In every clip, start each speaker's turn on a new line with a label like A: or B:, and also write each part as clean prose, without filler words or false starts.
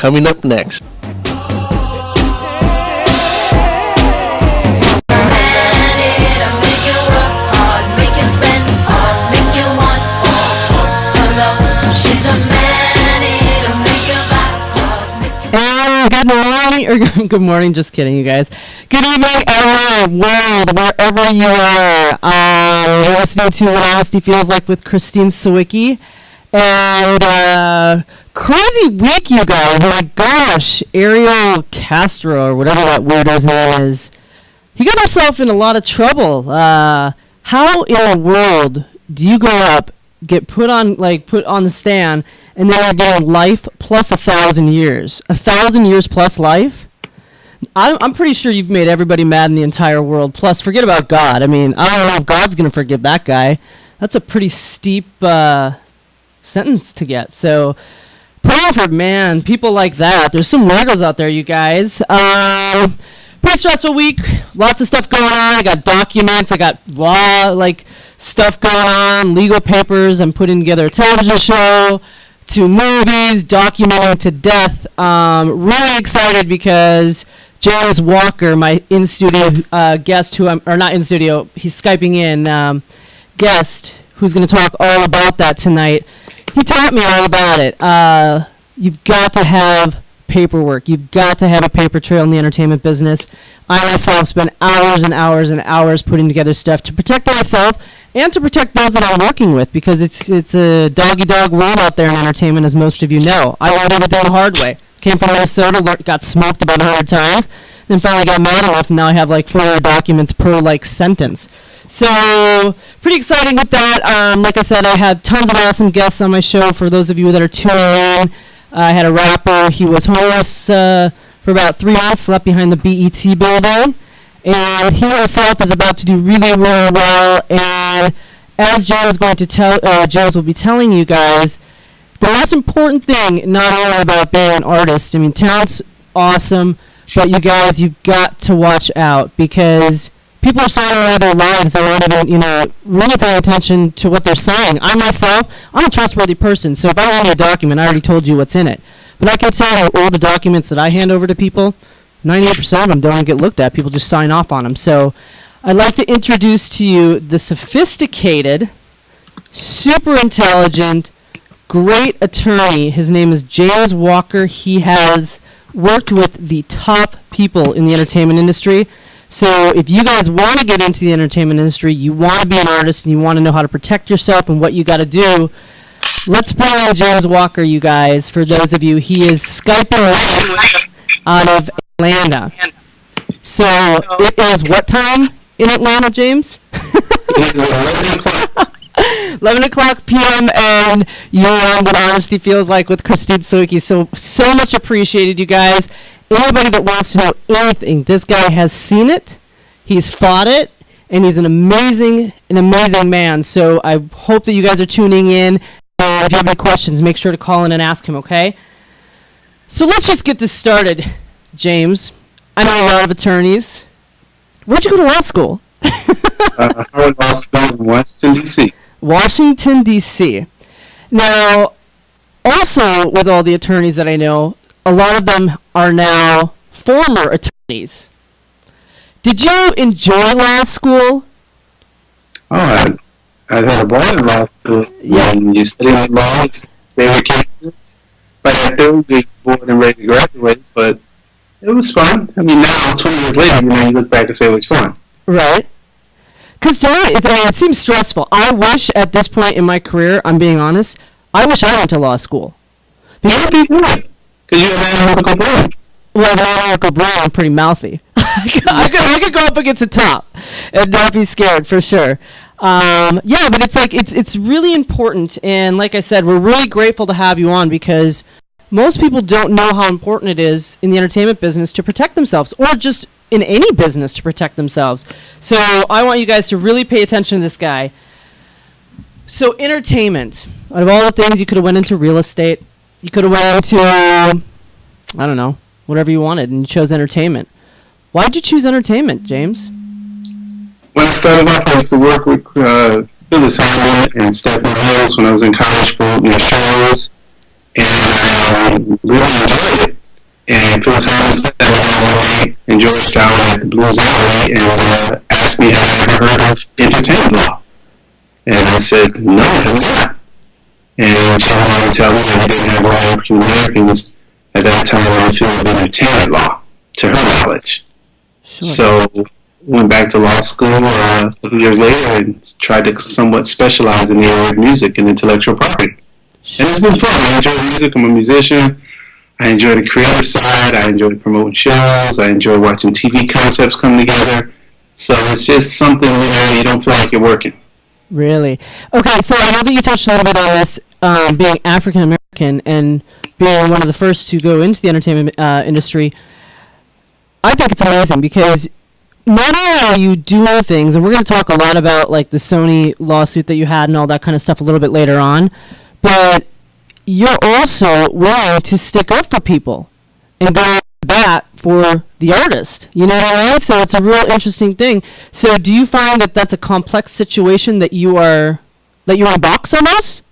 A: coming up next.
B: Good morning, just kidding, you guys. Good evening, world, wherever you are. You're listening to What Honesty Feels Like with Christine Sawicky. And crazy week, you guys. My gosh, Ariel Castro, or whatever that weirdo's name is, he got himself in a lot of trouble. How in the world do you go up, get put on the stand, and then you're getting life plus 1,000 years? 1,000 years plus life? I'm pretty sure you've made everybody mad in the entire world. Plus, forget about God. I mean, I don't know if God's going to forgive that guy. That's a pretty steep sentence to get. So, pray for, man, people like that. There's some weirdos out there, you guys. Pretty stressful week. Lots of stuff going on. I got documents. I got law, stuff going on. Legal papers. I'm putting together a television show. 2 movies. Documenting to death. Really excited because James Walker, my in-studio guest, not in-studio, he's Skyping in, guest, who's going to talk all about that tonight. He taught me all about it. You've got to have paperwork. You've got to have a paper trail in the entertainment business. I myself spend hours and hours and hours putting together stuff to protect myself and to protect those that I'm working with, because it's a dog-eat-dog world out there in entertainment, as most of you know. I learned everything the hard way. Came from Minnesota, got smoked about 100 times, then finally got mad enough, and now I have 4 documents per sentence. So, pretty exciting with that. Like I said, I had tons of awesome guests on my show. For those of you that are tuning in, I had a rapper. He was homeless for about 3 months, slept behind the BET building, and he himself is about to do really, really well. And as James will be telling you guys, the most important thing, not only about being an artist, I mean, talent's awesome, but you guys, you've got to watch out, because people are signing away their lives. They're not even, really paying attention to what they're signing. I myself, I'm a trustworthy person, so if I hand you a document, I already told you what's in it. But I can tell you all the documents that I hand over to people, 98% of them don't get looked at. People just sign off on them. So I'd like to introduce to you the sophisticated, super intelligent, great attorney. His name is James Walker. He has worked with the top people in the entertainment industry. So if you guys want to get into the entertainment industry, you want to be an artist, and you want to know how to protect yourself and what you got to do, let's bring on James Walker, you guys. For those of you, he is Skyping out of Atlanta. So it is what time in Atlanta, James?
C: It is 11 o'clock.
B: 11 o'clock p.m. and you're on What Honesty Feels Like with Christine Sawicky. So much appreciated, you guys. Anybody that wants to know anything, this guy has seen it, he's fought it, and he's an amazing man. So I hope that you guys are tuning in. If you have any questions, make sure to call in and ask him, okay? So let's just get this started, James. I know a lot of attorneys. Where'd you go to law school?
C: Harvard Law School in Washington, D.C.
B: Washington, D.C. Now, also with all the attorneys that I know, a lot of them are now former attorneys. Did you enjoy law school?
C: Oh, I had a ball in law school.
B: Yeah.
C: When you study laws, they were cases. But I still be born and ready to graduate, but it was fun. I mean, now, 20 years later, you look back and say it was fun.
B: Right. Because to me, it seems stressful. I wish at this point in my career, I'm being honest, I wish I went to law school.
C: Because you have an analytical brain.
B: Well, the analytical brain, I'm pretty mouthy. I could go up against the top and not be scared, for sure. Yeah, but it's really important. And like I said, we're really grateful to have you on, because most people don't know how important it is in the entertainment business to protect themselves, or just in any business to protect themselves. So I want you guys to really pay attention to this guy. So entertainment, out of all the things, you could have went into real estate, you could have went into, I don't know, whatever you wanted, and you chose entertainment. Why did you choose entertainment, James?
C: When I started off, I used to work with Phyllis Howard and Stephen Hills when I was in college for shows. and I really enjoyed it. And Phyllis Harris sat me down one night in Georgetown at the Blues Alley and asked me had I ever heard of entertainment law. And I said, no, I have not. And she wanted to tell me that we didn't have all African Americans at that time in the field of entertainment law, to her knowledge.
B: Sure.
C: So went back to law school a few years later and tried to somewhat specialize in the area of music and intellectual property.
B: Sure.
C: And it's been fun. I enjoy music. I'm a musician. I enjoy the creative side. I enjoy promoting shows. I enjoy watching TV concepts come together. So it's just something where you don't feel like you're working.
B: Really? Okay, so I know that you touched a little bit on this, being African American and being one of the first to go into the entertainment industry. I think it's amazing because not only are you doing things, and we're going to talk a lot about like the Sony lawsuit that you had and all that kind of stuff a little bit later on, but you're also willing to stick up for people and go to bat for the artist. You know what I mean? So it's a real interesting thing. So do you find that that's a complex situation that you're in a box almost?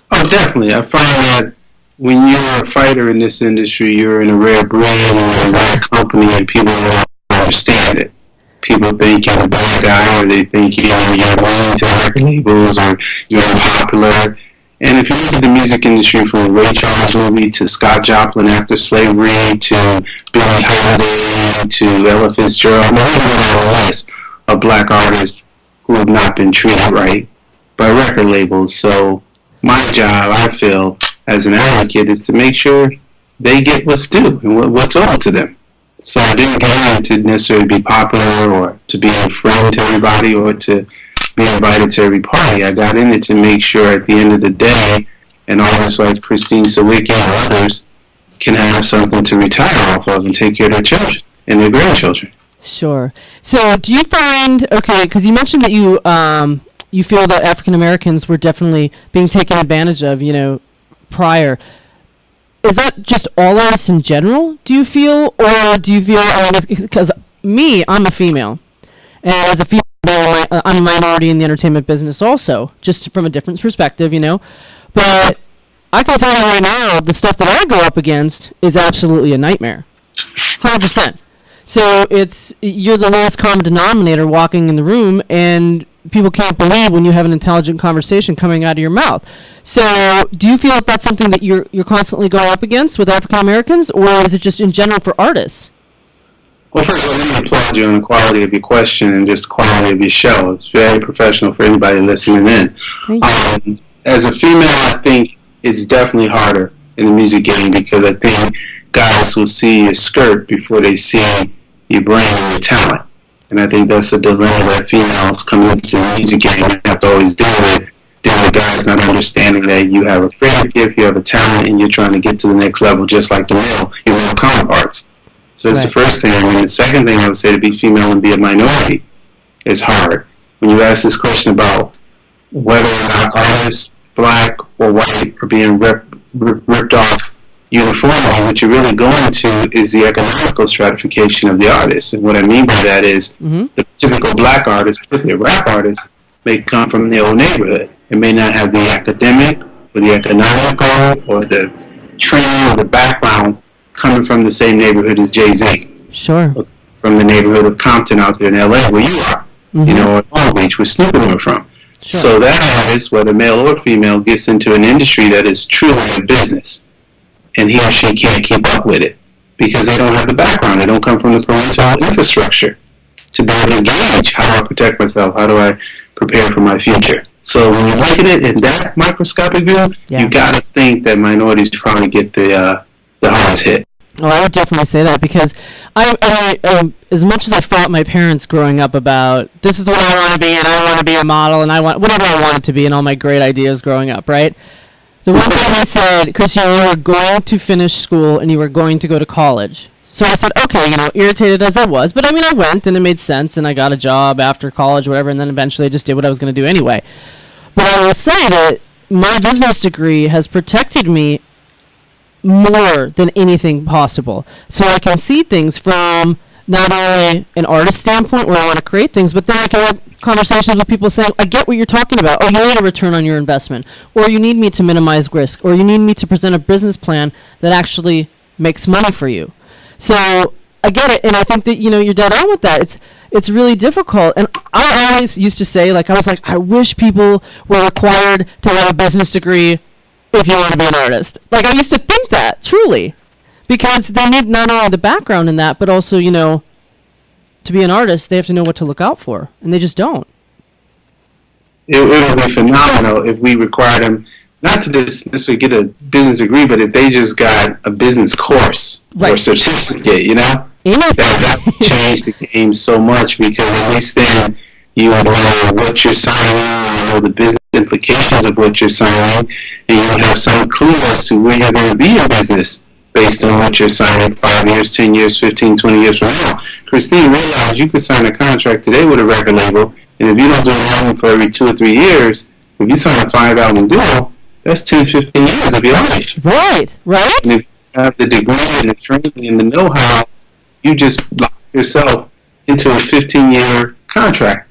C: Oh, definitely. I find that when you're a fighter in this industry, you're in a rare breed and a rare company, and people don't understand it. People think you're a bad guy, or they think you're willing to record labels, or you're unpopular. And if you look at the music industry from a Ray Charles movie to Scott Joplin after slavery to Billie Holiday to Ella Fitzgerald, I'm on a list of black artists who have not been treated right by record labels. So my job, I feel, as an advocate, is to make sure they get what's due and what's owed to them. So I didn't get in to necessarily be popular or to be a friend to everybody or to be invited to every party. I got in it to make sure at the end of the day, and artists like Christine Sawicky and others can have something to retire off of and take care of their children and their grandchildren.
B: Sure. So do you find, okay, because you mentioned that you feel that African Americans were definitely being taken advantage of, prior. Is that just all artists in general, do you feel? Or do you feel, because I'm a female, and as a female, I'm a minority in the entertainment business also, just from a different perspective, But I can tell you right now, the stuff that I go up against is absolutely a nightmare. 100%. So you're the lowest common denominator walking in the room, and people can't believe when you have an intelligent conversation coming out of your mouth. So do you feel like that's something that you're constantly going up against with African Americans, or is it just in general for artists?
C: Well, first of all, let me applaud you on the quality of your question and just the quality of your show. It's very professional for anybody listening in.
B: Thank you.
C: As a female, I think it's definitely harder in the music game because I think guys will see your skirt before they see your brain and your talent. And I think that's a dilemma that females come into the music game and have to always deal with guys not understanding that you have a creative gift, you have a talent, and you're trying to get to the next level just like your male counterparts. So that's the first thing. And the second thing I would say, to be female and be a minority is hard. When you ask this question about whether or not artists, black or white, are being ripped off uniformly, what you're really going to is the economical stratification of the artist. And what I mean by that is the typical black artist, particularly a rap artist, may come from the old neighborhood. It may not have the academic or the economical or the training or the background coming from the same neighborhood as Jay-Z.
B: Sure.
C: From the neighborhood of Compton out there in L.A. where you are, or Long Beach where Snoop were from. Sure. So that artist, whether male or female, gets into an industry that is truly a business, and he or she can't keep up with it because they don't have the background. They don't come from the parental infrastructure to be able to gauge how do I protect myself, how do I prepare for my future. So when you look at it in that microscopic view, you got to think that minorities probably get the hardest hit.
B: Well, I would definitely say that because I as much as I fought my parents growing up about this is what I want to be and I want to be a model and I want whatever I wanted to be and all my great ideas growing up, right? The one thing I said, Christian, you were going to finish school and you were going to go to college. So I said, okay, irritated as I was, but I went and it made sense and I got a job after college, whatever, and then eventually I just did what I was going to do anyway. But I will say that my business degree has protected me more than anything possible. So I can see things from not only an artist standpoint where I want to create things, but then I can have conversations with people saying, I get what you're talking about. Oh, you need a return on your investment. Or you need me to minimize risk. Or you need me to present a business plan that actually makes money for you. So I get it. And I think that, you're dead on with that. It's really difficult. And I always used to say, I wish people were required to have a business degree if you want to be an artist. I used to think that, truly. Because they need not only the background in that, but also, to be an artist, they have to know what to look out for. And they just don't.
C: It would be phenomenal if we required them not to just necessarily get a business degree, but if they just got a business course or certificate, that would change the game so much, because at least then you would know what you're signing, you know the business implications of what you're signing, and you would have some clue as to where you're going to be in business based on what you're signing 5 years, 10 years, 15, 20 years from now. Christine, realize you could sign a contract today with a record label, and if you don't do an album for every 2 or 3 years, if you sign a 5-album deal, that's 10, 15 years of your life.
B: Right.
C: And if you have the degree and the training and the know-how, you just lock yourself into a 15-year contract.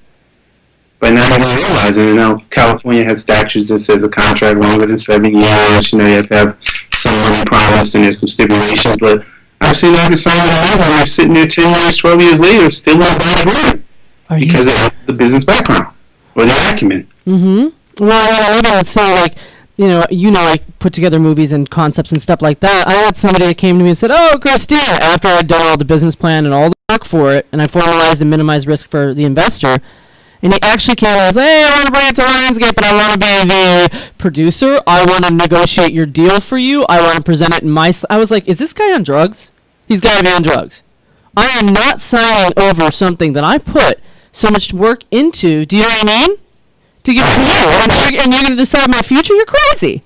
C: But now you don't realize it. California has statutes that says a contract longer than 7 years. You have to have some money promised, and there's some stipulations. But I've seen artists sign an album and they're sitting there 10 years, 12 years later, still not buying a because it has the business background or the acumen.
B: Mm-hmm. Well, I would say, I put together movies and concepts and stuff like that. I had somebody that came to me and said, "Oh, Christina," after I'd done all the business plan and all the work for it, and I formalized and minimized risk for the investor. And he actually came and was, "Hey, I want to bring it to Lionsgate, but I want to be the producer. I want to negotiate your deal for you. I want to present it in my..." I was like, is this guy on drugs? He's got to be on drugs. I am not signing over something that I put so much work into. Do you know what I mean? To give it to you. And you're going to decide my future? You're crazy.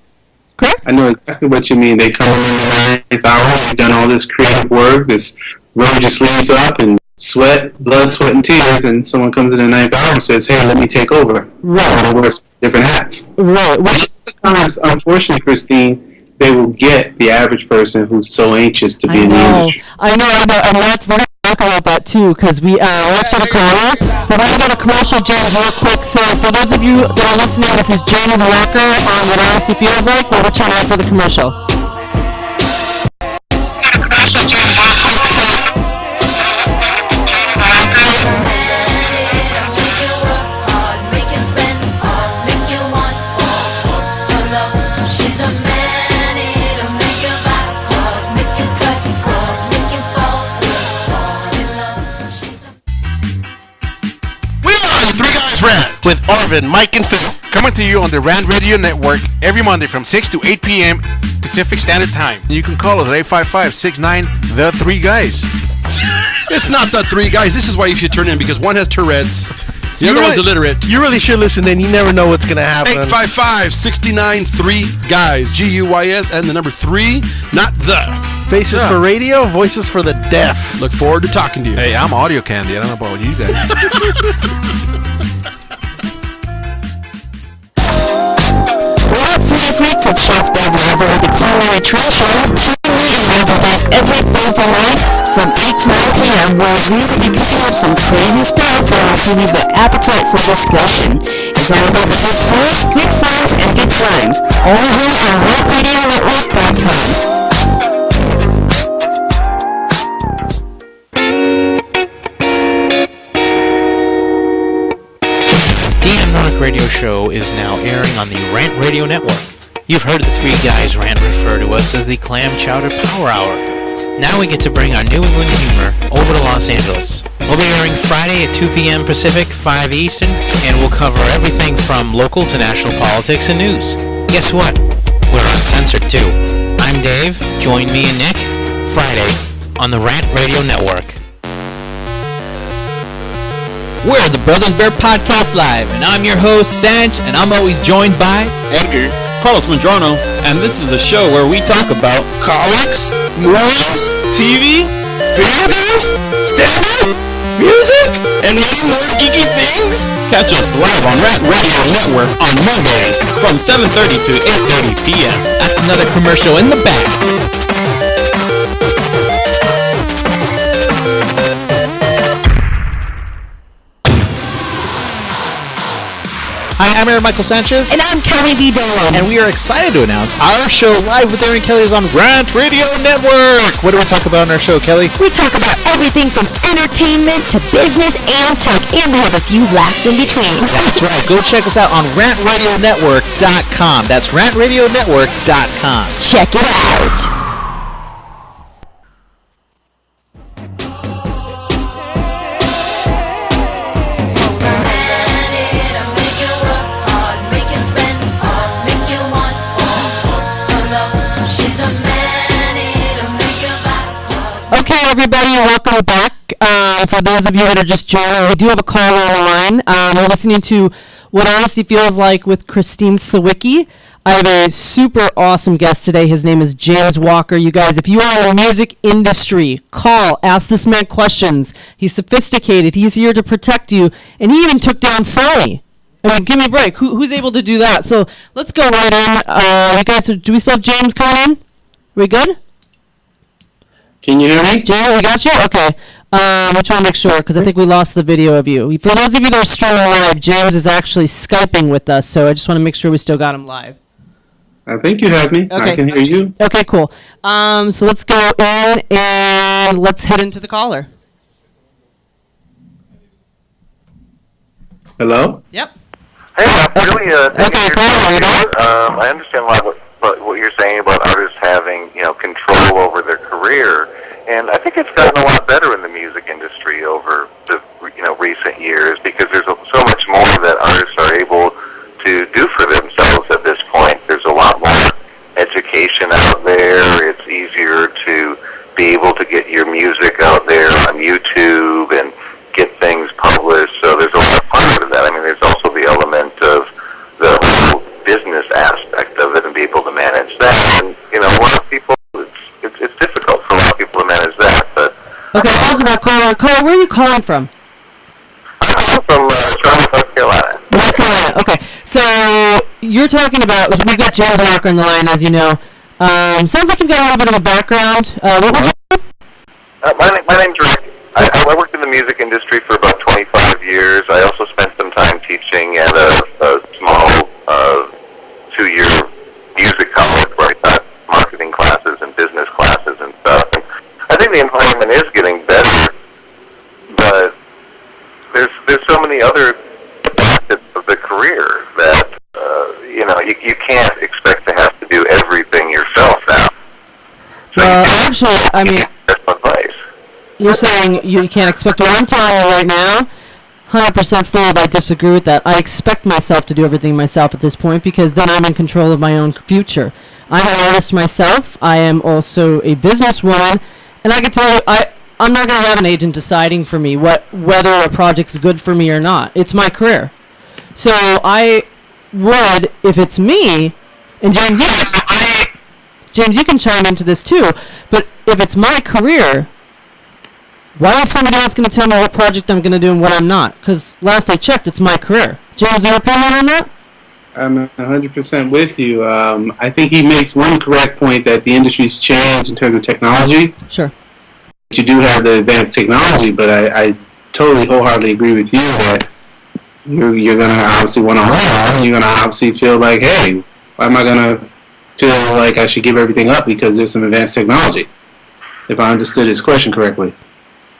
B: Correct?
C: I know exactly what you mean. They come in the 9th hour, you've done all this creative work, this rolled your sleeves up, and blood, sweat, and tears, and someone comes in the 9th hour and says, "Hey, let me take over."
B: Right.
C: Wear different hats.
B: Right.
C: Sometimes, unfortunately, Christine, they will get the average person who's so anxious to be in the industry.
B: I know, and that's we're going to talk about that too, because we're actually a caller, but we're going to go to commercial, James, real quick. So for those of you that are listening, this is James Walker on What Honesty Feels Like. We'll return after the commercial.
A: Rant with Arvin, Mike, and Phil. Coming to you on the Rant Radio Network every Monday from 6 to 8 p.m. Pacific Standard Time. You can call us at 855-69-THE-3-GUYS.
D: It's not the 3 guys. This is why you should turn in, because one has Tourette's, the other one's illiterate.
A: You really should listen in. You never know what's going to happen.
D: 855-69-3-GUYS. G-U-Y-S and the number 3, not the.
A: Faces for radio, voices for the deaf.
D: Look forward to talking to you.
A: Hey, I'm audio candy. I don't know about you guys.
E: Freaks at Chef Beverly over the Culinary Trail Show. Tune in and with every Thursday night from 8 to 9 p.m. where we will be cooking up some crazy stuff that will give you the appetite for discussion. It's all about the good food, good friends, and good times. Only here on RantRadioNetwork.com.
F: Radio show is now airing on the Rant Radio Network. You've heard the 3 guys Rant refer to us as the Clam Chowder Power Hour. Now we get to bring our New England humor over to Los Angeles. We'll be airing Friday at 2 p.m. Pacific, 5 Eastern, and we'll cover everything from local to national politics and news. Guess what? We're uncensored too. I'm Dave. Join me and Nick Friday on the Rant Radio Network.
G: We're the Brothers Bear Podcast Live, and I'm your host, Sanj, and I'm always joined by
H: Edgar, Carlos Madrano, and this is a show where we talk about
I: comics, movies, TV, video games, stand-up, music, and many more geeky things.
H: Catch us live on Rant Radio Network on Mondays from 7:30 to 8:30 p.m.
G: That's another commercial in the back.
F: I'm Aaron Michael Sanchez.
E: And I'm Kelly B. Dolan.
F: And we are excited to announce our show Live with Aaron Kelly is on Rant Radio Network. What do we talk about on our show, Kelly?
E: We talk about everything from entertainment to business and tech, and we have a few laughs in between.
F: That's right. Go check us out on rantradionetwork.com. That's rantradionetwork.com.
E: Check it out.
B: Okay, everybody, welcome back. For those of you that are just joining, we do have a caller on the line. We're listening to What Honesty Feels Like with Christine Sawicky. I have a super awesome guest today. His name is James Walker. You guys, if you are in the music industry, call, ask this man questions. He's sophisticated. He's here to protect you. And he even took down Sony. I mean, give me a break. Who's able to do that? So let's go right in. You guys, do we still have James coming in? Are we good?
C: Can you hear me?
B: James, we got you? Okay. I'm trying to make sure, because I think we lost the video of you. For those of you that are streaming live, James is actually Skyping with us, so I just want to make sure we still got him live.
C: I think you have me.
B: Okay.
C: I can hear you.
B: Okay, cool. So let's go in and let's head into the caller.
C: Hello?
B: Yep.
J: Hey, I'm really
B: Okay,
J: I understand a lot what you're saying about artists having, control over their career, and I think it's gotten a lot better in the music industry over the, recent years, because there's so much more that artists are able to do for themselves at this point. There's a lot more education out there. It's easier to be able to get your music out there on YouTube and get things published, so there's a lot of fun with that. I mean, there's also the element of the whole business aspect of it and be able to manage that. And, a lot of people, it's difficult for a lot of people to manage that. But
B: Okay, how's about caller? Caller, where are you calling from?
J: I'm from Charlotte, North Carolina.
B: North Carolina. Okay, so you're talking about, we've got James Walker on the line, as you know. Sounds like you've got a little bit of a background. What was your name?
J: My name's Rick. I worked in the music industry for about 25 years. I also spent some time teaching at a small 2-year music college where I taught marketing classes and business classes and stuff. And I think the environment is getting better, but there's so many other facets of the career that you can't expect to have to do everything yourself now. So
B: actually, I mean,
J: that's advice.
B: you're saying you can't expect what I'm telling you right now. 100% full, I disagree with that. I expect myself to do everything myself at this point, because then I'm in control of my own future. I'm an artist myself. I am also a businesswoman, and I can tell you, I'm not going to have an agent deciding for me whether a project's good for me or not. It's my career. So I would, if it's me, and James, you can chime into this too, but if it's my career, why is somebody else going to tell me what project I'm going to do and what I'm not? Because last I checked, it's my career. James, your opinion on that?
C: I'm 100% with you. I think he makes one correct point, that the industry's changed in terms of technology.
B: Sure.
C: You do have the advanced technology, but I totally wholeheartedly agree with you that you're going to obviously want to hold on. You're going to obviously feel like, hey, why am I going to feel like I should give everything up because there's some advanced technology? If I understood his question correctly.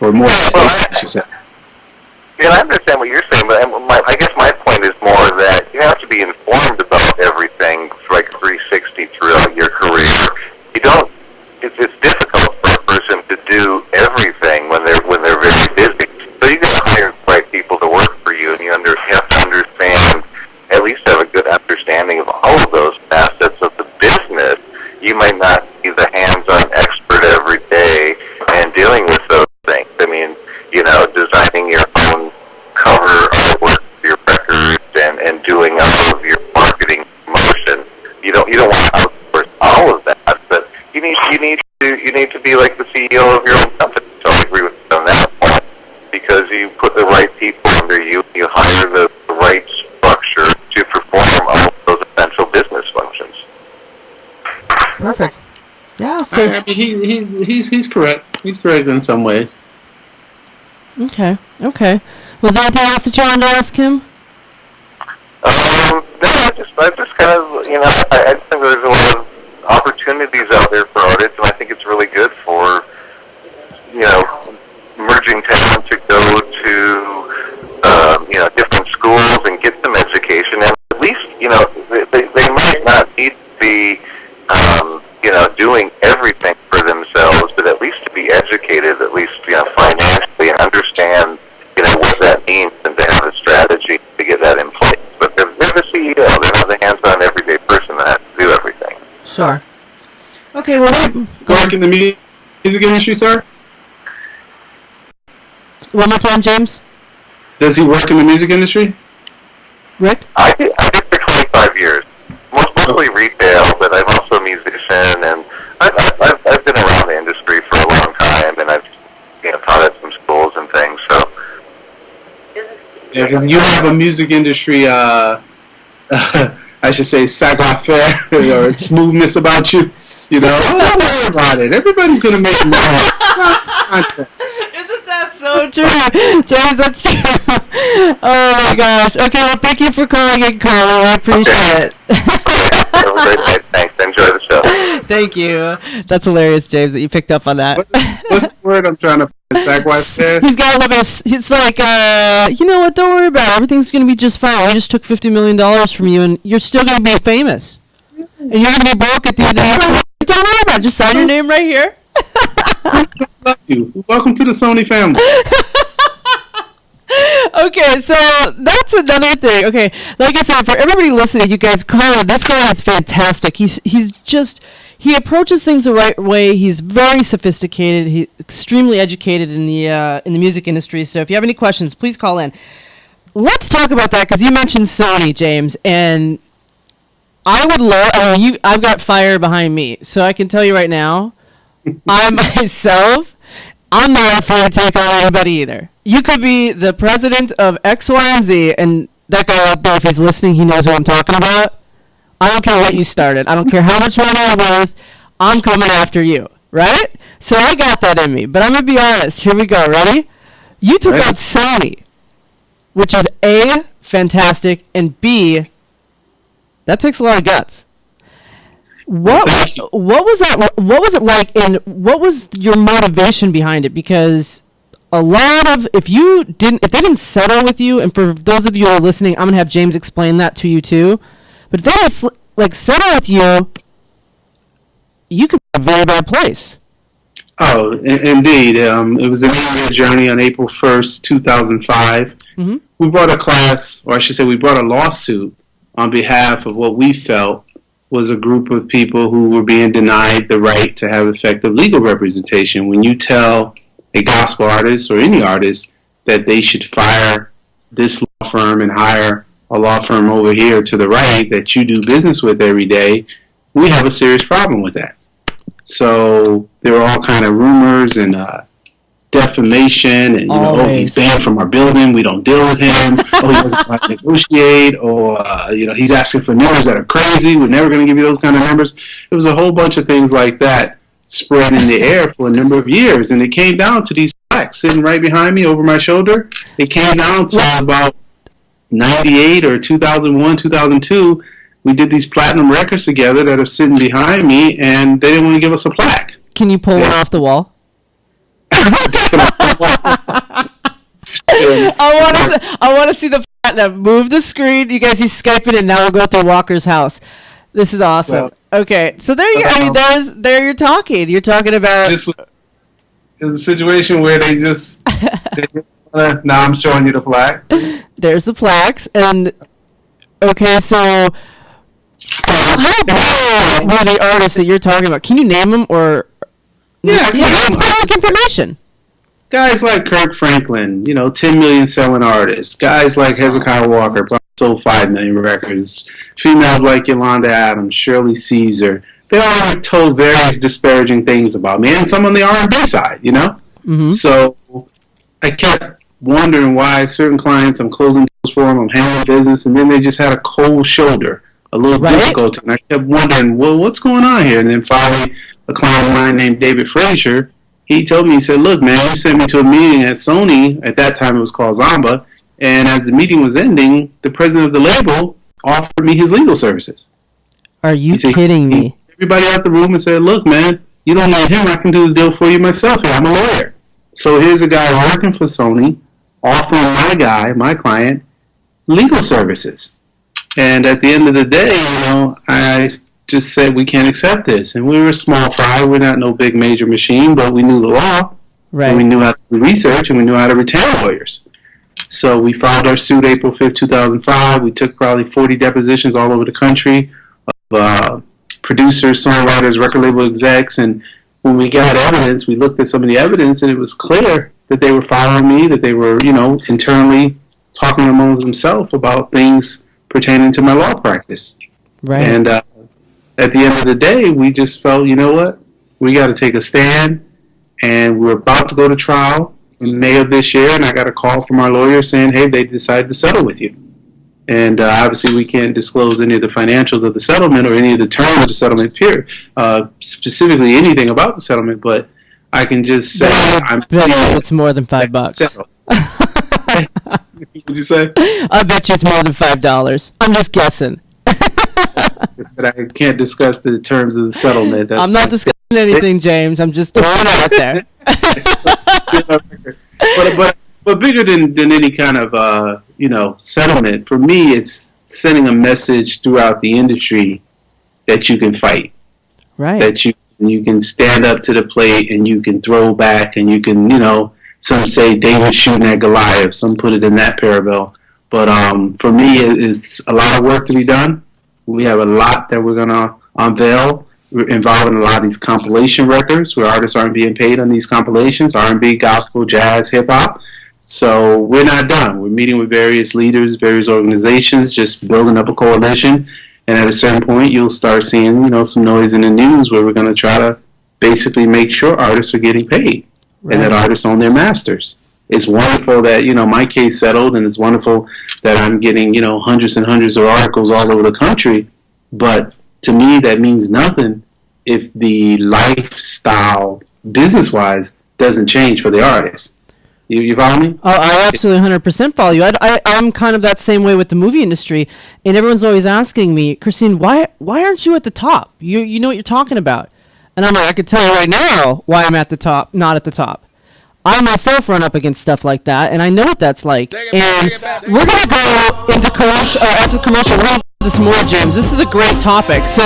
C: Or more, I should say.
J: Yeah, I understand what you're saying, but I guess my point is more that you have to be informed about everything, like 360 throughout your career. You don't. It's difficult for a person to do everything when they're very busy. So you got to hire the right people to work for you, and you have to understand, at least have a good understanding of all of those facets of the business. You might not be the hands-on expert every day and dealing with those things. I mean, designing your own cover artwork for your records and doing all of your marketing promotion. You don't want to outsource all of that, but you need to be like the CEO of your own company. So I agree with you on that point, because you put the right people under you, you hire the right structure to perform all of those essential business functions.
B: Perfect. Yeah. So
C: I mean, he's correct. He's correct in some ways.
B: Okay. Was there anything else that you wanted to ask him?
J: No, I just kind of, I think there's a lot of opportunities out there for artists, and I think it's really good for, emerging talent to go to, different schools and get some education, and at least, they might not need to be, doing everything for themselves, but at least to be educated, at least, financially, and understand, what that means, and to have a strategy to get that in place. But they're the CEO, they're not the hands-on everyday person that has to do everything.
B: Sure. Okay, well,
C: Work in the music industry, sir?
B: one more time, James.
C: Does he work in the music industry?
B: Rick?
J: I did for 25 years. Mostly retail, but I'm also a musician, and I've been around the industry for a long time, and I've taught at some schools and things. So
C: Yeah, because you have a music industry, I should say, savoir-faire or smoothness about you. Don't worry about it. Everybody's gonna make money.
B: Isn't that so true? James, that's true. Oh my gosh. Okay, well, thank you for calling in, Carl. I appreciate it.
J: have a great night. Thanks. Enjoy the show.
B: Thank you. That's hilarious, James, that you picked up on that.
C: What's the word I'm trying to find?
B: He's got a little bit of, it's like, you know what, don't worry about it. Everything's going to be just fine. We just took $50 million from you, and you're still going to be famous. And you're going to be broke at the end of the year. Don't worry about it. Just sign your name right here.
C: Love you. Welcome to the Sony family.
B: Okay, so that's another thing. Okay, like I said, for everybody listening, you guys, Colin, this guy is fantastic. He approaches things the right way. He's very sophisticated. He's extremely educated in the music industry. So if you have any questions, please call in. Let's talk about that, because you mentioned Sony, James, and I would love. I've got fire behind me, so I can tell you right now, I myself, I'm not afraid to take on anybody either. You could be the president of X, Y, and Z, and that guy out there, if he's listening, he knows what I'm talking about. I don't care what you started. I don't care how much money you're worth. I'm coming after you, right? So I got that in me, but I'm going to be honest. Here we go. Ready? You took out Sony, which is A, fantastic, and B, that takes a lot of guts. What was that? What was it like, and what was your motivation behind it? Because a lot of if they didn't settle with you, and for those of you who are listening, I'm gonna have James explain that to you too. But if they didn't settle with you, you could be in a very bad place.
C: Oh, indeed. It was an 8-year journey on April 1st, 2005. Mm-hmm. We brought a class, or I should say we brought a lawsuit on behalf of what we felt was a group of people who were being denied the right to have effective legal representation. When you tell a gospel artist or any artist that they should fire this law firm and hire a law firm over here to the right that you do business with every day, we have a serious problem with that. So there were all kind of rumors and defamation, and oh, he's banned from our building, we don't deal with him. Oh, he doesn't want to negotiate, or he's asking for numbers that are crazy. We're never going to give you those kind of numbers. It was a whole bunch of things like that spread in the air for a number of years, and it came down to these plaques sitting right behind me over my shoulder. It came down to about 98 or 2001, 2002. We did these platinum records together that are sitting behind me, and they didn't want to give us a plaque.
B: Can you pull one off the wall? I want to see the platinum. Move the screen. You guys, he's Skyping, and now we'll go through Walker's house. This is awesome. Well, okay, so there you go. I mean, there you're talking. You're talking about.
C: It was a situation where they just. Now I'm showing you the plaque.
B: There's the plaques, and okay, so how big were the artists that you're talking about? Can you name them or?
C: Yeah,
B: it's public information.
C: Guys like Kirk Franklin, 10 million selling artists. Guys like Hezekiah Walker, sold 5 million records. Females like Yolanda Adams, Shirley Caesar. They all told various disparaging things about me, and some on the R&B side, Mm-hmm. So I kept wondering why certain clients, I'm closing deals for them, I'm handling business, and then they just had a cold shoulder, a little difficult. And I kept wondering, well, what's going on here? And then finally, a client of mine named David Frazier, he told me, he said, look, man, you sent me to a meeting at Sony. At that time, it was called Zamba. And as the meeting was ending, the president of the label offered me his legal services.
B: Are you kidding me?
C: Everybody out the room and said, look, man, you don't need him. I can do the deal for you myself. I'm a lawyer. So here's a guy working for Sony offering my client, legal services. And at the end of the day, I just said, we can't accept this. And we were a small fry. We're not no big major machine, but we knew the law.
B: Right.
C: And we knew how to do research, and we knew how to retain lawyers. So we filed our suit April 5th, 2005. We took probably 40 depositions all over the country of producers, songwriters, record label execs. And when we got evidence, we looked at some of the evidence, and it was clear that they were following me, that they were, internally talking amongst themselves about things pertaining to my law practice.
B: Right.
C: And at the end of the day, we just felt, you know what? We got to take a stand. And we're about to go to trial in May of this year, and I got a call from our lawyer saying, hey, they decided to settle with you. And obviously we can't disclose any of the financials of the settlement or any of the terms of the settlement, specifically anything about the settlement, but I can just say
B: I bet you it's more than $5.
C: What'd you say?
B: I bet you it's more than $5. I'm just guessing.
C: I can't discuss the terms of the settlement.
B: I'm not discussing anything, James. I'm just throwing it out there.
C: but bigger than any kind of settlement, for me, it's sending a message throughout the industry that you can fight,
B: right?
C: That you can stand up to the plate and you can throw back and you can, some say David shooting at Goliath. Some put it in that parallel. But for me, it's a lot of work to be done. We have a lot that we're going to unveil. We're involved in a lot of these compilation records where artists aren't being paid on these compilations, R&B, gospel, jazz, hip-hop. So we're not done. We're meeting with various leaders, various organizations, just building up a coalition. And at a certain point, you'll start seeing, some noise in the news where we're going to try to basically make sure artists are getting paid, right, and that artists own their masters. It's wonderful that, my case settled, and it's wonderful that I'm getting, hundreds and hundreds of articles all over the country. But to me, that means nothing if the lifestyle, business-wise, doesn't change for the artist. You follow me?
B: Oh, I absolutely 100% follow you. I'm kind of that same way with the movie industry, and everyone's always asking me, Christine, why aren't you at the top? You know what you're talking about. And I'm like, I can tell you right now why I'm at the top, not at the top. I myself run up against stuff like that, and I know what that's like. And we're going to go into commercial, after commercial, we're going to do this more, James. This is a great topic. So,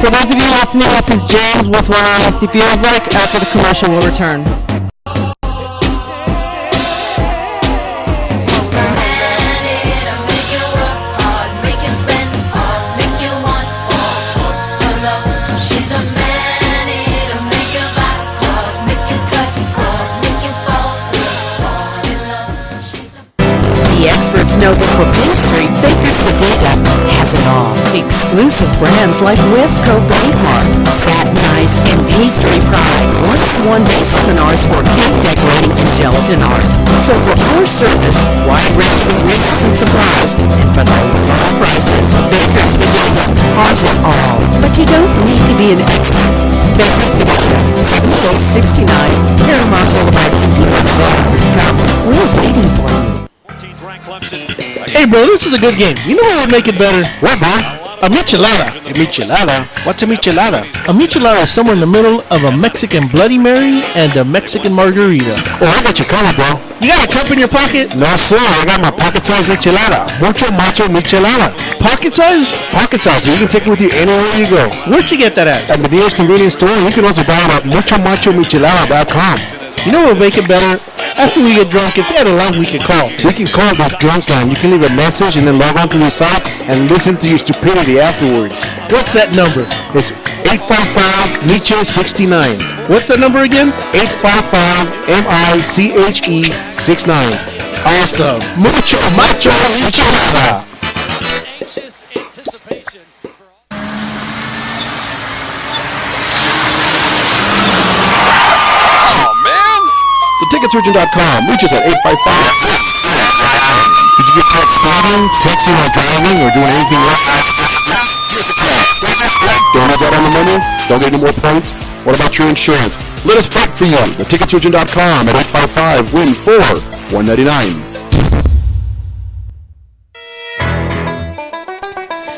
B: for those of you listening, this is James with What Honesty Feels Like. After the commercial, we'll return.
E: Experts know that for pastry, Baker's Bodega has it all. Exclusive brands like West Coast Bankmark, Satin Ice, and Pastry Pride. One-on-one day seminars for cake decorating and gelatin art. So for our service, wide range of ingredients and supplies, and for the low prices, Baker's Bodega has it all. But you don't need to be an expert. Baker's Bodega, 7869 Paramount Boulevard, in Come. We're waiting for you.
K: Hey, bro, this is a good game. You know what would make it better? What, bro? A michelada.
A: A michelada? What's a michelada?
K: A michelada is somewhere in the middle of a Mexican Bloody Mary and a Mexican margarita.
A: Oh, I got you covered, bro.
K: You got a cup in your pocket?
A: No, sir. I got my pocket-sized michelada. Mucho macho michelada.
K: Pocket size?
A: Pocket size, so you can take it with you anywhere you go.
K: Where'd you get that at?
A: At the nearest convenience store. You can also buy it at muchomachomichelada.com.
K: You know what would make it better? After we get drunk, if they had a line, we can call.
A: We can call this drunk line. You can leave a message and then log on to your site and listen to your stupidity afterwards.
K: What's that number?
A: It's 855-MICHE-69.
K: What's that number again?
A: 855-MICHE-69.
K: Awesome. Mucho macho michelada.
A: Ticketsurgeon.com. Reach us at 855. Did you get caught speeding, texting, or driving, or doing anything else? Don't lose out on the money? Don't get any more points? What about your insurance? Let us fight for you. Ticketsurgeon.com at 855-WIN-4-199.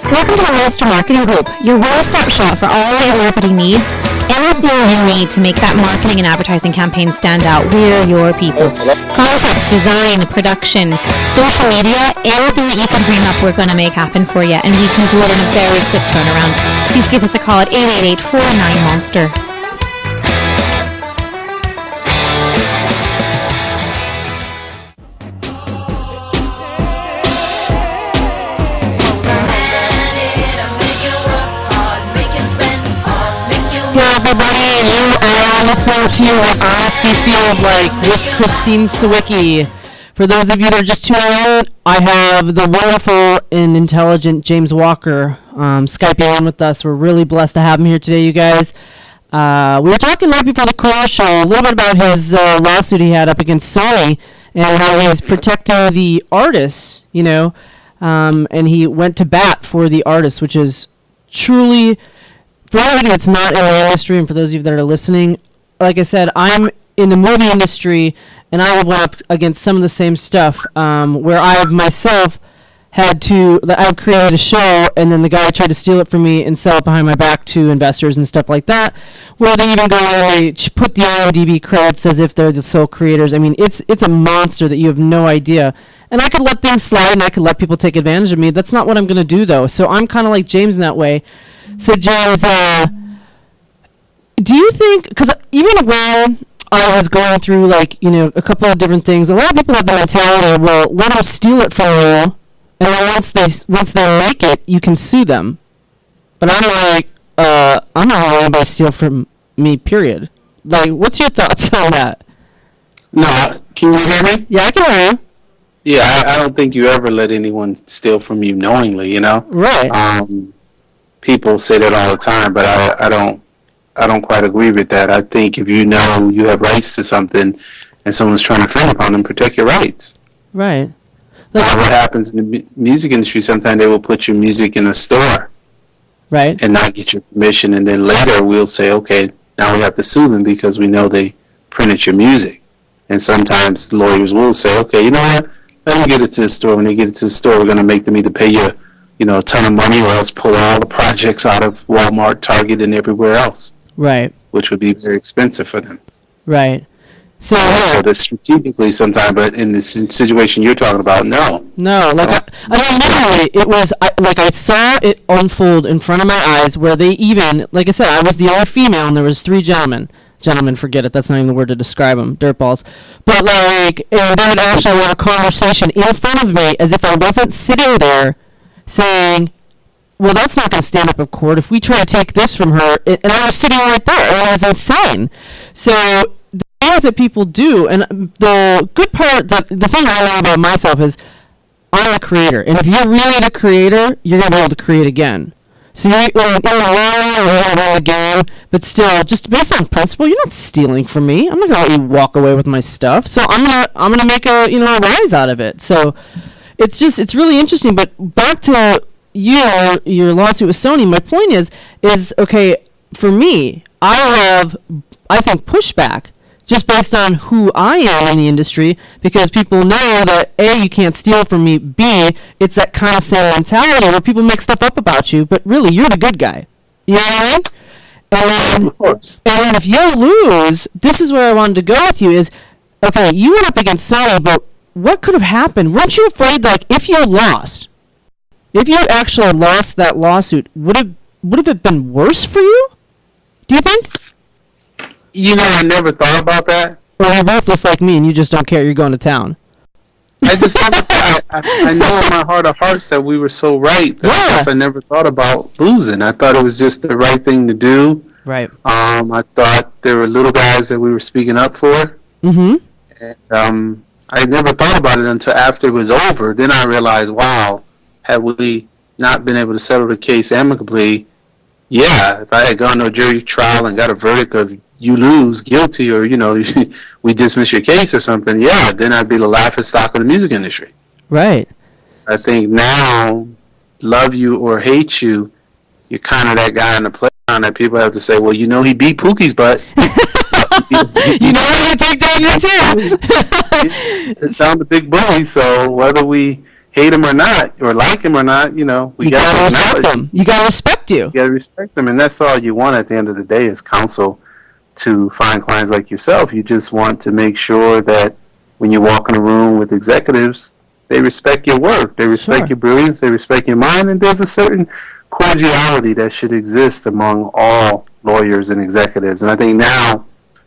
E: Welcome to the Master Marketing Group, your one-stop shop for all your marketing needs. Anything you need to make that marketing and advertising campaign stand out. We're your people. Concepts, design, production, social media, anything that you can dream up, we're going to make happen for you, and we can do it in a very quick turnaround. Please give us a call at 888-49-MONSTER.
B: Everybody, you are listening to What Honesty Feels Like with Christine Sawicky. For those of you that are just tuning in, I have the wonderful and intelligent James Walker Skyping in with us. We're really blessed to have him here today, you guys. We were talking right before the call show a little bit about his lawsuit he had up against Sony and how he's protecting the artists, you know, and he went to bat for the artists, which is truly... For anybody that's not in the industry, and for those of you that are listening, like I said, I'm in the movie industry, and I have went up against some of the same stuff, where I've myself I've created a show, and then the guy tried to steal it from me and sell it behind my back to investors and stuff like that, where they even go and they put the IMDb credits as if they're the sole creators. I mean, it's a monster that you have no idea. And I could let things slide, and I could let people take advantage of me. That's not what I'm going to do, though. So I'm kind of like James in that way. So, James, do you think, because even when I was going through, like, you know, a couple of different things, a lot of people have the mentality, well, let them steal it from you, and then once they make it, you can sue them. But I'm like, I'm not letting anybody steal from me, period. Like, what's your thoughts on that?
C: No, can you hear me?
B: Yeah, I can hear you.
C: Yeah, I don't think you ever let anyone steal from you knowingly, you know?
B: Right.
C: People say that all the time, but I don't quite agree with that. I think if you know you have rights to something and someone's trying to infringe upon them, protect your rights.
B: Right.
C: What happens in the music industry, sometimes they will put your music in a store.
B: Right.
C: And not get your permission, and then later we'll say, okay, now we have to sue them because we know they printed your music. And sometimes lawyers will say, okay, you know what, let them get it to the store. When they get it to the store, we're going to make them either pay you, you know, a ton of money, or else pull all the projects out of Walmart, Target, and everywhere else.
B: Right.
C: Which would be very expensive for them.
B: Right. So
C: they're strategically sometimes, but in the situation you're talking about, no.
B: No, like I mean, literally, it was like I saw it unfold in front of my eyes, where they even, like I said, I was the only female, and there was 3 gentlemen. Gentlemen, forget it. That's not even the word to describe them. Dirtballs. But like, and they would actually have a conversation in front of me, as if I wasn't sitting there, saying, "Well, that's not going to stand up in court if we try to take this from her." And I was sitting right there, and it was insane. So the things that people do, and the good part, the thing I know about myself is, I'm a creator, and if you're really the creator, you're going to be able to create again. So you're in the game, but still, just based on principle, you're not stealing from me. I'm not gonna let you walk away with my stuff. So I'm gonna make a rise out of it. So it's really interesting. But back to your lawsuit with Sony. My point is okay, for me, I think pushback just based on who I am in the industry, because people know that A, you can't steal from me, B, it's that kind of same mentality where people make stuff up about you, but really, you're the good guy. You know what I mean? And then if you lose, this is where I wanted to go with you is, okay, you went up against Sony, but what could have happened? Weren't you afraid, like, if you actually lost that lawsuit, would have it been worse for you? Do you think?
C: You know, I never thought about that.
B: Well, you're both just like me, and you just don't care. You're going to town.
C: I just never I know in my heart of hearts that we were so right. That I never thought about losing. I thought it was just the right thing to do.
B: Right.
C: I thought there were little guys that we were speaking up for.
B: Mm-hmm.
C: And I never thought about it until after it was over. Then I realized, wow, had we not been able to settle the case amicably, yeah, if I had gone to a jury trial and got a verdict of you lose, guilty, or, you know, we dismiss your case or something, yeah, then I'd be the laughingstock of the music industry.
B: Right.
C: I think now, love you or hate you, you're kind of that guy in the playground that people have to say, well, you know, he beat Pookie's butt.
B: You know, I'm going to take that in too.
C: It's down the big bully, so whether we hate him or not, or like him or not, you know,
B: you gotta respect them. You gotta respect you.
C: You gotta respect them, and that's all you want at the end of the day is counsel to find clients like yourself. You just want to make sure that when you walk in a room with executives, they respect your work, they respect your brilliance, they respect your mind, and there's a certain cordiality that should exist among all lawyers and executives. And I think now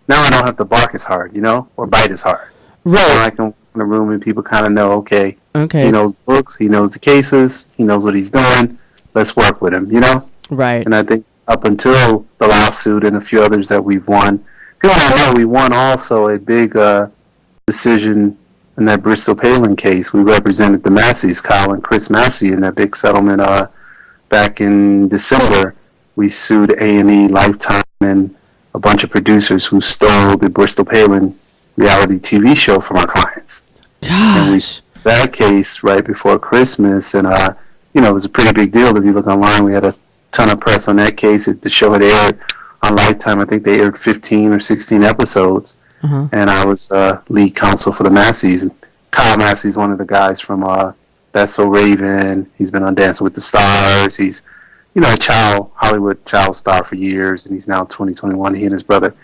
C: I don't have to bark as hard, you know, or bite as hard.
B: Right.
C: So I can walk in a room and people kind of know, okay,
B: he
C: knows the books, he knows the cases, he knows what he's doing. Let's work with him, you know?
B: Right.
C: And I think up until the lawsuit and a few others that we've won, people don't know we won also a big decision in that Bristol Palin case. We represented the Masseys, Kyle and Chris Massey, in that big settlement back in December. We sued A&E, Lifetime, and a bunch of producers who stole the Bristol Palin reality TV show from our clients.
B: Gosh.
C: And we that case right before Christmas, and you know, it was a pretty big deal. If you look online, we had a ton of press on that case. The show had aired on Lifetime. I think they aired 15 or 16 episodes, and I was lead counsel for the Masseys. And Kyle Massey's one of the guys from That's So Raven. He's been on Dancing with the Stars. He's, you know, a Hollywood child star for years, and he's now 2021. He and his brother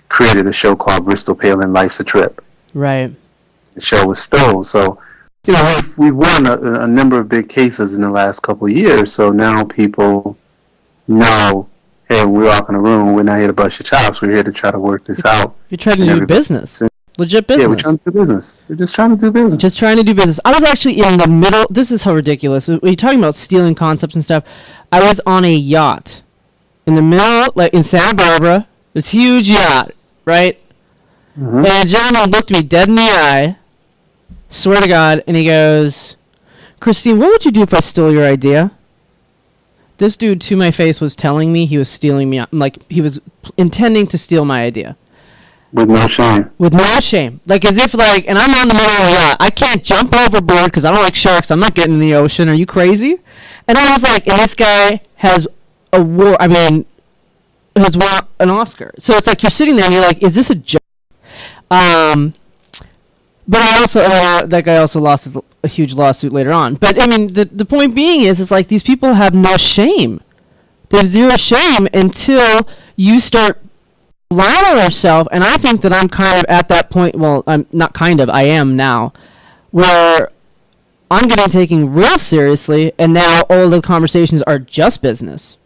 C: created a show called Bristol Palin Life's a Trip.
B: Right.
C: The show was stole. So, you know, we've won a number of big cases in the last couple of years, so now people know, hey, we're walking in a room, we're not here to bust your chops, we're here to try to work this out.
B: You're trying to do business. Legit business.
C: Yeah, we're trying to do business. We're just trying to do business.
B: Just trying to do business. I was actually in the middle. This is how ridiculous. When you're talking about stealing concepts and stuff, I was on a yacht in the middle, like in Santa Barbara. This huge yacht, right? And a gentleman looked me dead in the eye, swear to God, and he goes, Christine, what would you do if I stole your idea? This dude to my face was telling me he was stealing me, like he was intending to steal my idea.
C: With no shame.
B: With no shame. Like as if like, and I'm on the middle of the yacht. I can't jump overboard because I don't like sharks. I'm not getting in the ocean. Are you crazy? And I was like, and this guy has has won an Oscar. So it's like you're sitting there and you're like, is this a joke? But I also, that guy also lost a huge lawsuit later on. But I mean, the point being is, it's like these people have no shame. They have zero shame until you start lying on yourself. And I think that I'm kind of at that point. Well, I'm not kind of. I am now, where I'm getting taken real seriously, and now all the conversations are just business,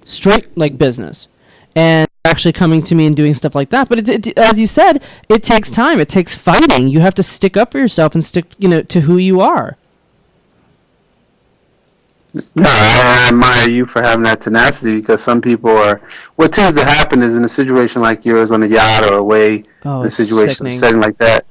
B: straight like business, and actually coming to me and doing stuff like that. But it, as you said, it takes time. It takes fighting. You have to stick up for yourself and stick, to who you are.
C: No, I admire you for having that tenacity, because some people are. What tends to happen is in a situation like yours on a yacht or away, in a situation, setting like that.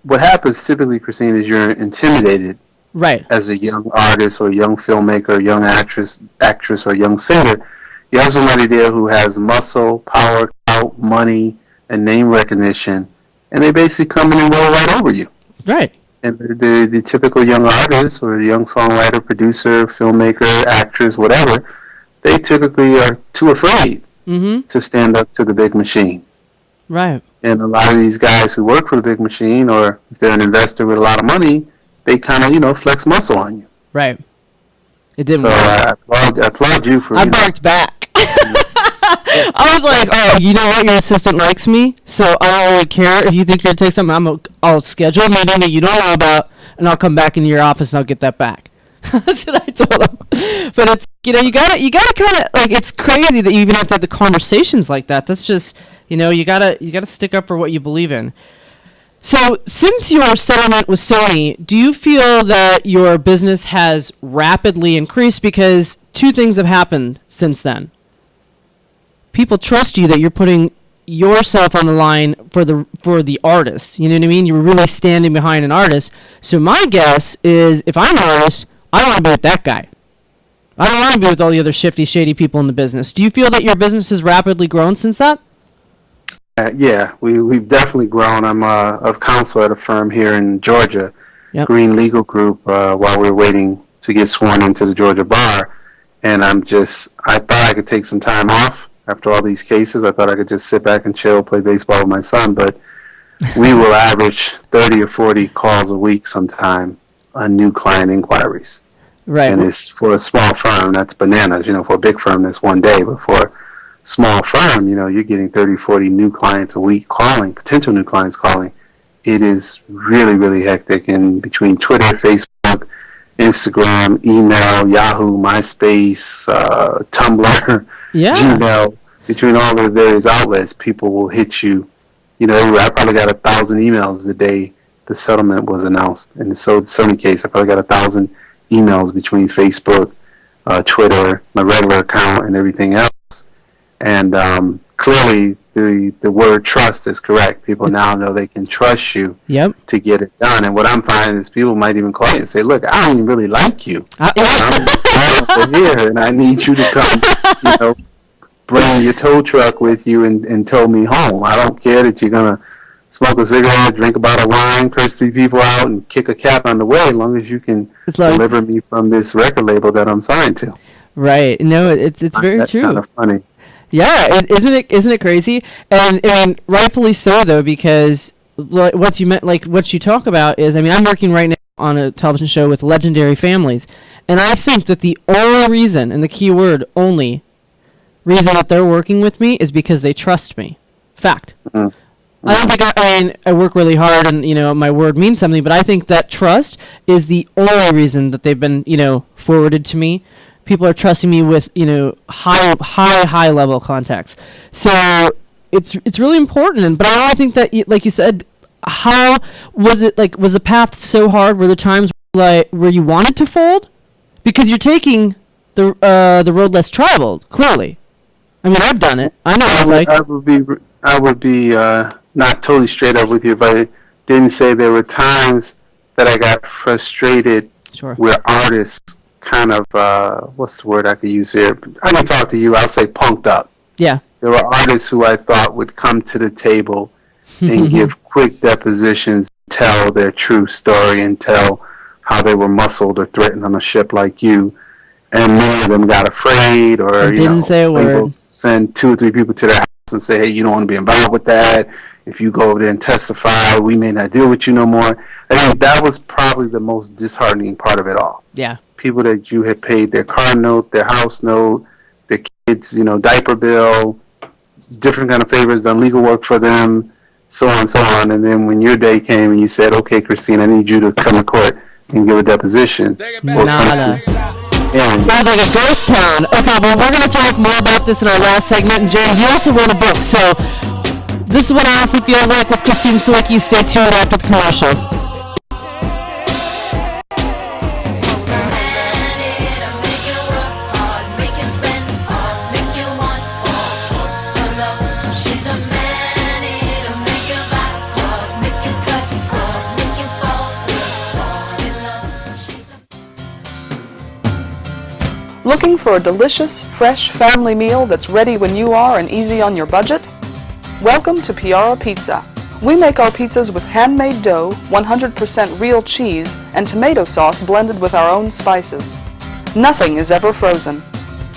C: What happens typically, Christine, is you're intimidated.
B: Right.
C: As a young artist or a young filmmaker, or young actress or young singer. You have somebody there who has muscle, power, clout, money, and name recognition, and they basically come in and roll right over you.
B: Right.
C: And the typical young artist or young songwriter, producer, filmmaker, actress, whatever, they typically are too afraid to stand up to the big machine.
B: Right. And
C: a lot of these guys who work for the big machine, or if they're an investor with a lot of money, they kind of, flex muscle on you.
B: Right. It didn't
C: work. I applaud you for...
B: I barked back. I was like, oh, you know what? Your assistant likes me, so I don't really care. If you think you're going to take something, I'll schedule a meeting that you don't know about, and I'll come back into your office and I'll get that back. That's what I told him. But it's, you gotta kind of, like, it's crazy that you even have to have the conversations like that. That's just, you gotta stick up for what you believe in. So, since your settlement with Sony, do you feel that your business has rapidly increased? Because two things have happened since then. People trust you that you're putting yourself on the line for the artist. You know what I mean? You're really standing behind an artist. So my guess is, if I'm an artist, I don't want to be with that guy. I don't want to be with all the other shifty, shady people in the business. Do you feel that your business has rapidly grown since that?
C: Yeah, we've definitely grown. I'm of counsel at a firm here in Georgia, Green Legal Group, while we're waiting to get sworn into the Georgia bar. And I thought I could take some time off after all these cases. I thought I could just sit back and chill, play baseball with my son. But we will average 30 or 40 calls a week sometime new client inquiries.
B: Right.
C: And it's for a small firm, that's bananas. For a big firm, that's one day. But for a small firm, you're getting 30, 40 new clients a week calling, potential new clients calling. It is really, really hectic. And between Twitter, Facebook, Instagram, email, Yahoo, MySpace, Tumblr, Gmail, between all the various outlets, people will hit you. I probably got 1,000 emails the day the settlement was announced. In the Sony case, I probably got 1,000 emails between Facebook, Twitter, my regular account, and everything else. And clearly, the word trust is correct. People now know they can trust you to get it done. And what I'm finding is people might even call you and say, "Look, I don't even really like you. I'm over here, and I need you to come, bring your tow truck with you and tow me home. I don't care that you're gonna smoke a cigarette, drink a bottle of wine, curse 3 people out, and kick a cat on the way, as long as you can deliver me from this record label that I'm signed to."
B: Right. No, it's very
C: That's
B: true.
C: kind of funny.
B: Yeah, isn't it crazy? And rightfully so, though, because what you talk about is, I'm working right now on a television show with legendary families, and I think that the only reason, and the key word only reason that they're working with me is because they trust me. Fact.
C: Mm-hmm.
B: I don't think I work really hard, and my word means something, but I think that trust is the only reason that they've been forwarded to me. People are trusting me with high level contacts. So it's really important. But I think that, like you said, how was it? Like, was the path so hard? Were there times where you wanted to fold because you're taking the road less traveled? Clearly, I've done it. I know.
C: I would be not totally straight up with you, but I didn't say there were times that I got frustrated where artists kind of, what's the word I could use here? I can talk to you, I'll say punked up.
B: Yeah.
C: There were artists who I thought would come to the table and give quick depositions, tell their true story, and tell how they were muscled or threatened on a ship like you. And many of them got afraid, or
B: didn't say a word.
C: Send 2 or 3 people to their house and say, "Hey, you don't want to be involved with that. If you go over there and testify, we may not deal with you no more." I think that was probably the most disheartening part of it all.
B: Yeah.
C: People that you had paid their car note, their house note, their kids, diaper bill, different kind of favors, done legal work for them, so on and so on. And then when your day came and you said, "Okay, Christine, I need you to come to court and give a deposition."
B: Nada. Sounds like a ghost town. Okay, well, we're going to talk more about this in our last segment. And James, you also wrote a book, so this is what it honestly feels like with Christine Sawicky. Stay tuned after the commercial.
L: Looking for a delicious, fresh family meal that's ready when you are and easy on your budget? Welcome to Piara Pizza. We make our pizzas with handmade dough, 100% real cheese, and tomato sauce blended with our own spices. Nothing is ever frozen.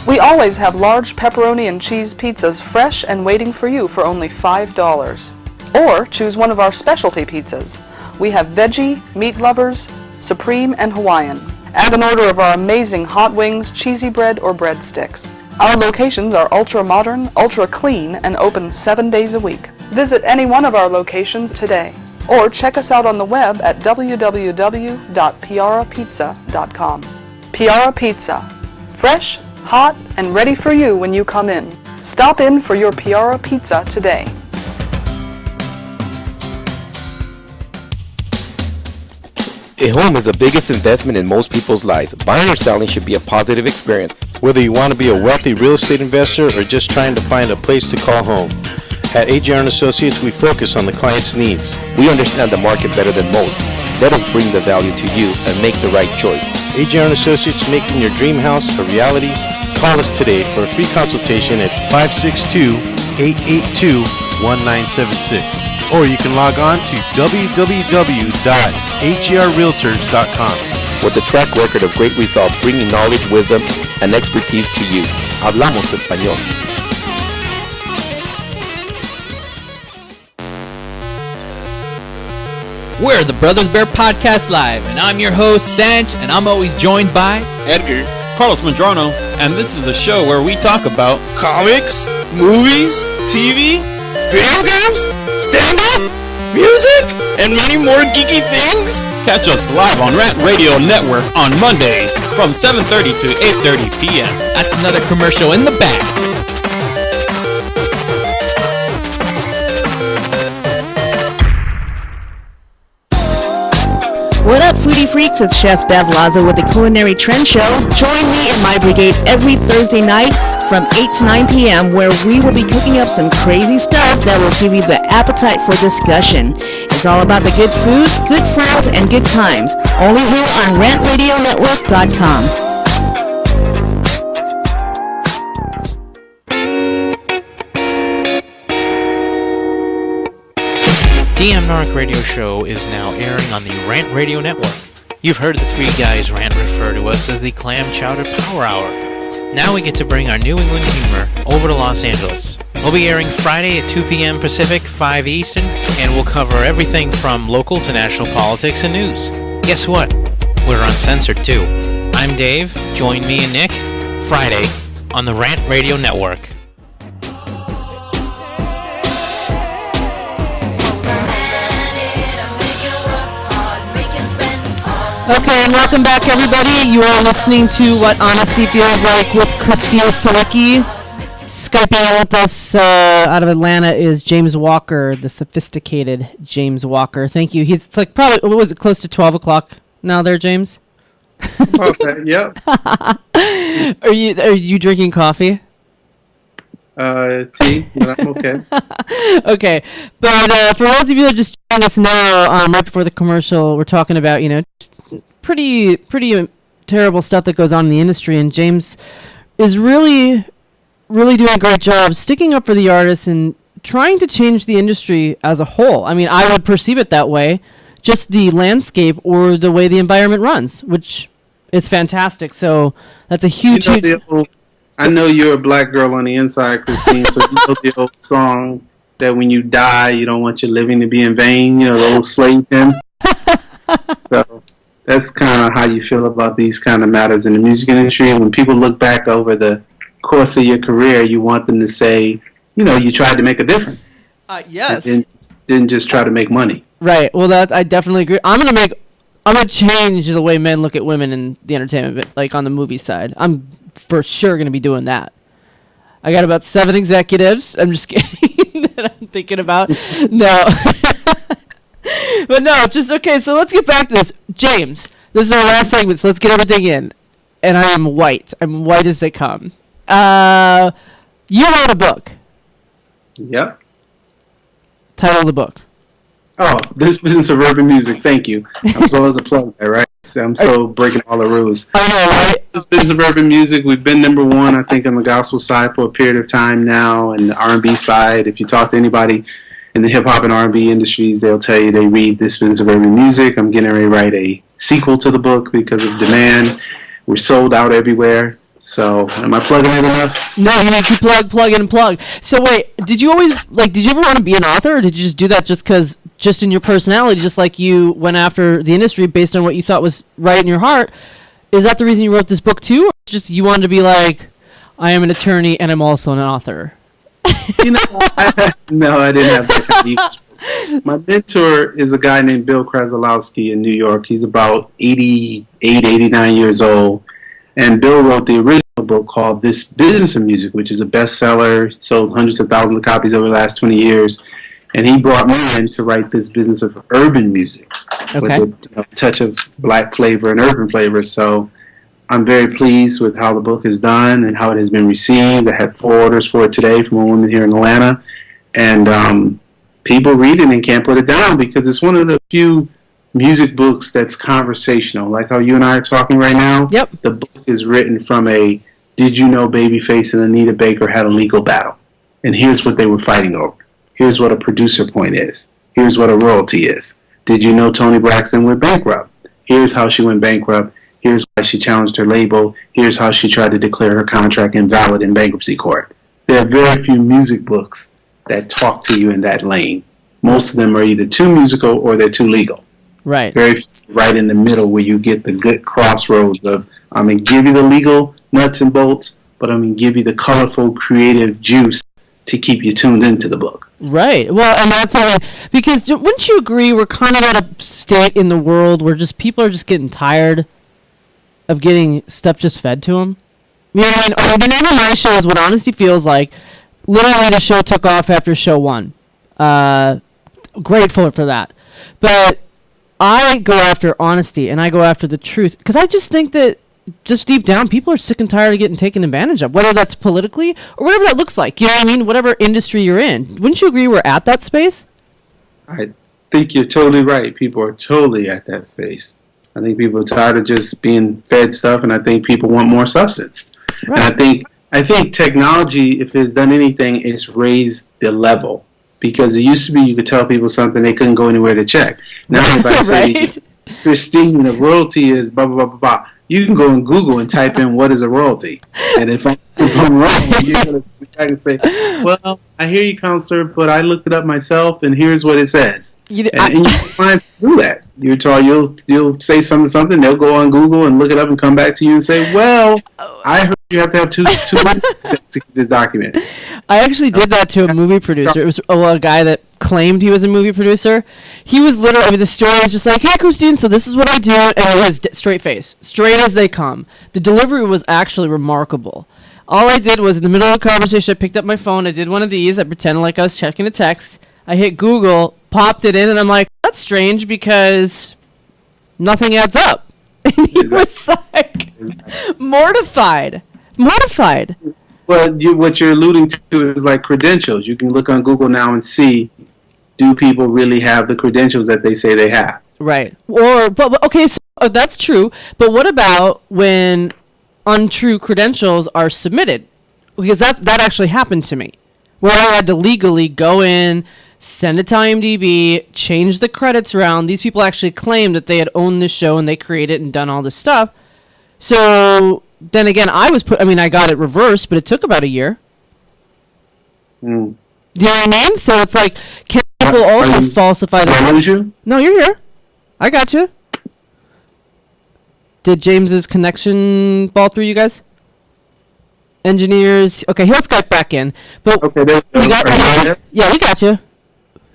L: We always have large pepperoni and cheese pizzas fresh and waiting for you for only $5. Or choose one of our specialty pizzas. We have veggie, meat lovers, supreme, and Hawaiian. Add an order of our amazing hot wings, cheesy bread, or breadsticks. Our locations are ultra-modern, ultra-clean, and open 7 days a week. Visit any one of our locations today, or check us out on the web at www.piarapizza.com. Piara Pizza. Fresh, hot, and ready for you when you come in. Stop in for your Piara Pizza today.
M: A home is the biggest investment in most people's lives. Buying or selling should be a positive experience.
A: Whether you want to be a wealthy real estate investor or just trying to find a place to call home. At AJR & Associates, we focus on the client's needs.
M: We understand the market better than most. Let us bring the value to you and make the right choice.
A: AJR & Associates, making your dream house a reality. Call us today for a free consultation at 562-882-1976. Or you can log on to www.hrrealtors.com.
M: With a track record of great results, bringing knowledge, wisdom, and expertise to you. Hablamos Español.
G: We're the Brothers Bear Podcast Live, and I'm your host, Sanch, and I'm always joined by
H: Edgar, Carlos Madrano, and this is a show where we talk about
I: comics, movies, TV, video games, stand-up, music, and many more geeky things.
H: Catch us live on Rant Radio Network on Mondays from 7:30 to 8:30 p.m.
G: That's another commercial in the back.
E: What up, foodie freaks? It's Chef Bev Lazo with the Culinary Trend Show. Join me and my brigade every Thursday night from 8 to 9 p.m. where we will be cooking up some crazy stuff that will give you the appetite for discussion. It's all about the good food, good friends, and good times. Only here on RantRadioNetwork.com.
F: DM Narc Radio Show is now airing on the Rant Radio Network. You've heard the three guys Rant refer to us as the Clam Chowder Power Hour. Now we get to bring our New England humor over to Los Angeles. We'll be airing Friday at 2 p.m. Pacific, 5 Eastern, and we'll cover everything from local to national politics and news. Guess what? We're uncensored too. I'm Dave. Join me and Nick Friday on the Rant Radio Network.
B: Okay, and welcome back, everybody. You are listening to What Honesty Feels Like with Christine Sawicky. Skyping with us out of Atlanta is James Walker, the sophisticated James Walker. Thank you. It's like probably, what was it, close to 12 o'clock now there, James?
C: Okay, yep.
B: Are you drinking coffee?
C: Tea, but I'm okay.
B: Okay, but for those of you that just joined us now, right before the commercial, we're talking about, pretty terrible stuff that goes on in the industry, and James is really doing a great job sticking up for the artists and trying to change the industry as a whole. I mean, I would perceive it that way, just the landscape or the way the environment runs, which is fantastic. So that's a huge.
C: I know you're a black girl on the inside, Christine, so you know the old song that when you die, you don't want your living to be in vain, the old slave hymn. So that's kind of how you feel about these kind of matters in the music industry. When people look back over the course of your career, you want them to say, you tried to make a difference.
B: Yes.
C: And didn't just try to make money.
B: Right. Well, I definitely agree. I'm gonna change the way men look at women in the entertainment, like on the movie side. I'm for sure gonna be doing that. I got about 7 executives. I'm just kidding. that I'm thinking about. No. But no, just okay. So let's get back to this, James. This is our last segment, so let's get everything in. And I am white. I'm white as they come. You wrote a book.
C: Yep.
B: Title of the book.
C: Oh, This Business of Urban Music. Thank you. I'm supposed to plug that, right? I'm so breaking all the rules.
B: I know, right?
C: This Business of Urban Music. We've been number one, I think, on the gospel side for a period of time now, and the R&B side. If you talk to anybody in the hip-hop and R&B industries, they'll tell you they read This Business of Urban Music. I'm getting ready to write a sequel to the book because of demand. We're sold out everywhere. So, am I plugging it enough?
B: No, you need to plug and plug. So wait, did you ever want to be an author, or did you just do that just in your personality, just like you went after the industry based on what you thought was right in your heart? Is that the reason you wrote this book too, or just you wanted to be like, I am an attorney and I'm also an author?
C: No, I didn't have that kind of My mentor is a guy named Bill Krasowski in New York. He's about 88, 89 years old. And Bill wrote the original book called This Business of Music, which is a bestseller, sold hundreds of thousands of copies over the last 20 years. And he brought me in to write This Business of Urban Music with a touch of black flavor and urban flavor. So I'm very pleased with how the book is done and how it has been received. I had 4 orders for it today from a woman here in Atlanta. And people read it and can't put it down because it's one of the few music books that's conversational, like how you and I are talking right now.
B: Yep.
C: The book is written from a, did you know Babyface and Anita Baker had a legal battle? And here's what they were fighting over. Here's what a producer point is. Here's what a royalty is. Did you know Toni Braxton went bankrupt? Here's how she went bankrupt. Here's why she challenged her label. Here's how she tried to declare her contract invalid in bankruptcy court. There are very few music books that talk to you in that lane. Most of them are either too musical or they're too legal.
B: Right.
C: Very right in the middle where you get the good crossroads of, I'm going to give you the legal nuts and bolts, but I'm going to give you the colorful, creative juice to keep you tuned into the book.
B: Right. Well, and that's because wouldn't you agree we're kind of at a state in the world where just people are just getting tired of getting stuff just fed to them? You know what I mean? The name of my show is What Honesty Feels Like. Literally, the show took off after show 1. Grateful for that. But I go after honesty, and I go after the truth, because I just think that just deep down, people are sick and tired of getting taken advantage of, whether that's politically or whatever that looks like. You know what I mean? Whatever industry you're in. Wouldn't you agree we're at that space?
C: I think you're totally right. People are totally at that space. I think people are tired of just being fed stuff, and I think people want more substance. Right. And I think technology, if it's done anything, it's raised the level. Because it used to be you could tell people something, they couldn't go anywhere to check. Now if I say,
B: right?
C: Christine, a royalty is blah, blah, blah, blah, blah. You can go on Google and type in what is a royalty. And if I'm wrong, you're going to be back and say, well, I hear you, counselor, but I looked it up myself, and here's what it says. And you can find do that. You're told you'll say something, they'll go on Google and look it up and come back to you and say, well, I heard you have to have two to get this document.
B: I actually did that to a movie producer. It was a guy that claimed he was a movie producer. He was literally, I mean, the story was just like, hey, Christine, so this is what I do. And it was straight face, straight as they come. The delivery was actually remarkable. All I did was in the middle of the conversation, I picked up my phone. I did one of these. I pretended like I was checking a text. I hit Google, popped it in, and I'm like, that's strange because nothing adds up. And he was like, mortified.
C: Well, what you're alluding to is like credentials. You can look on Google now and see, do people really have the credentials that they say they have?
B: Right. But okay, so that's true. But what about when untrue credentials are submitted? Because that actually happened to me, where I had to legally go in, send it to IMDb, change the credits around. These people actually claimed that they had owned this show and they created and done all this stuff. So then again, I got it reversed, but it took about a year.
C: Mm.
B: Do you know what I mean? So it's like, can people also falsify the... No, you're here. I got you. Did James's connection fall through, you guys? Engineers. Okay, he'll Skype back in. But
C: okay, there you go.
B: Yeah, we got you.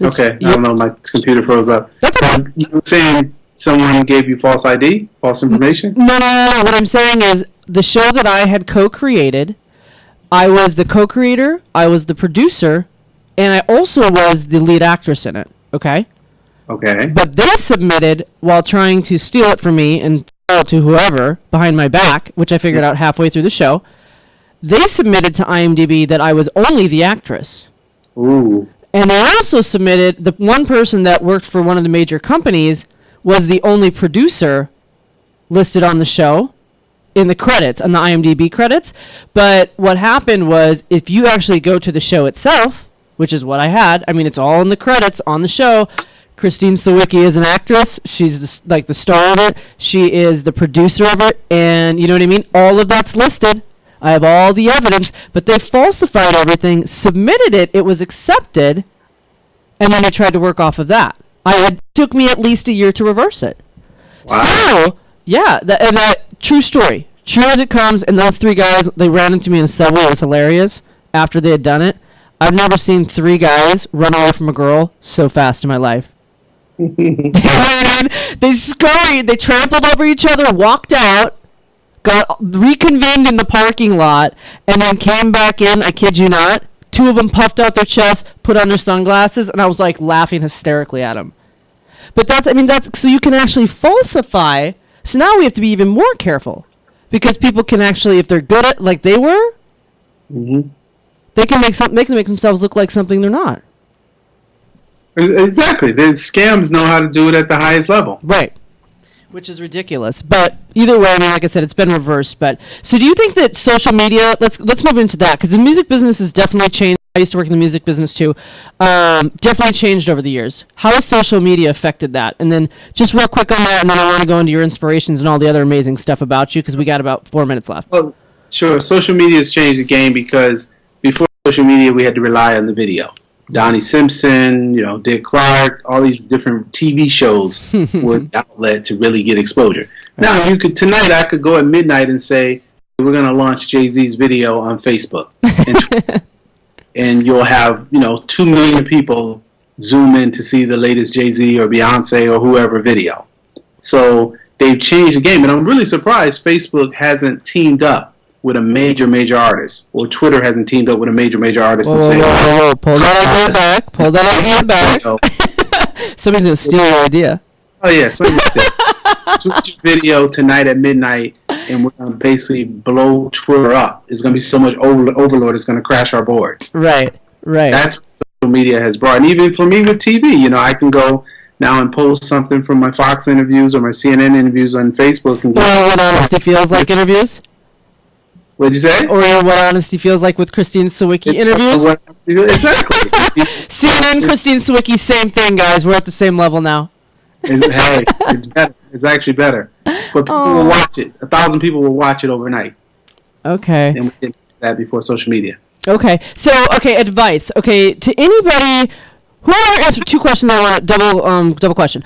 C: Okay, I don't know, my computer froze up.
B: That's okay.
C: You were saying someone gave you false ID, false information?
B: No. What I'm saying is the show that I had co-created, I was the co-creator, I was the producer, and I also was the lead actress in it. Okay?
C: Okay.
B: But they submitted while trying to steal it from me and sell it to whoever behind my back, which I figured out halfway through the show. They submitted to IMDb that I was only the actress.
C: Ooh.
B: And they also submitted, the one person that worked for one of the major companies was the only producer listed on the show in the credits, on the IMDb credits. But what happened was, if you actually go to the show itself, which is what I had, I mean, it's all in the credits on the show. Christine Sawicky is an actress. She's the star of it. She is the producer of it. And you know what I mean? All of that's listed. I have all the evidence, but they falsified everything, submitted it, it was accepted, and then they tried to work off of that. It took me at least a year to reverse it. Wow. So, yeah, true story. True as it comes, and those three guys, they ran into me in a subway. It was hilarious after they had done it. I've never seen three guys run away from a girl so fast in my life. They scurried, they trampled over each other, walked out, got reconvened in the parking lot, and then came back in. I kid you not. Two of them puffed out their chests, put on their sunglasses, and I was like laughing hysterically at them. But that's so you can actually falsify. So now we have to be even more careful, because people can actually, if they're good at like they were, they can make themselves look like something they're not.
C: Exactly. The scams know how to do it at the highest level.
B: Right. Which is ridiculous. But either way, I mean, like I said, it's been reversed. But so do you think that social media, let's move into that, because the music business has definitely changed. I used to work in the music business too. Definitely changed over the years. How has social media affected that? And then just real quick on that, and then I want to go into your inspirations and all the other amazing stuff about you, because we got about 4 minutes left.
C: Well, sure. Social media has changed the game, because before social media, we had to rely on the video. Donnie Simpson, Dick Clark, all these different TV shows were the outlet to really get exposure. Now, tonight I could go at midnight and say, we're going to launch Jay-Z's video on Facebook. And you'll have, 2 million people zoom in to see the latest Jay-Z or Beyonce or whoever video. So they've changed the game. And I'm really surprised Facebook hasn't teamed up with a major artist, or Twitter hasn't teamed up with a major artist and say,
B: whoa, pull that out back. Somebody's going to steal your idea.
C: Oh, yeah. Switch video tonight at midnight, and we're going to basically blow Twitter up. It's going to be so much overload, it's going to crash our boards.
B: Right.
C: That's what social media has brought. And even for me with TV, I can go now and post something from my Fox interviews or my CNN interviews on Facebook. And
B: what honesty feels like interviews?
C: What'd you say?
B: Or what honesty feels like with Christine Sawicky interviews?
C: Exactly.
B: CNN, Christine Sawicky, same thing, guys. We're at the same level now.
C: Hey, it's better. It's actually better. But people will watch it. 1,000 people will watch it overnight.
B: Okay.
C: And we did that before social media.
B: Okay. So, advice. Okay, to anybody, two questions I want double question.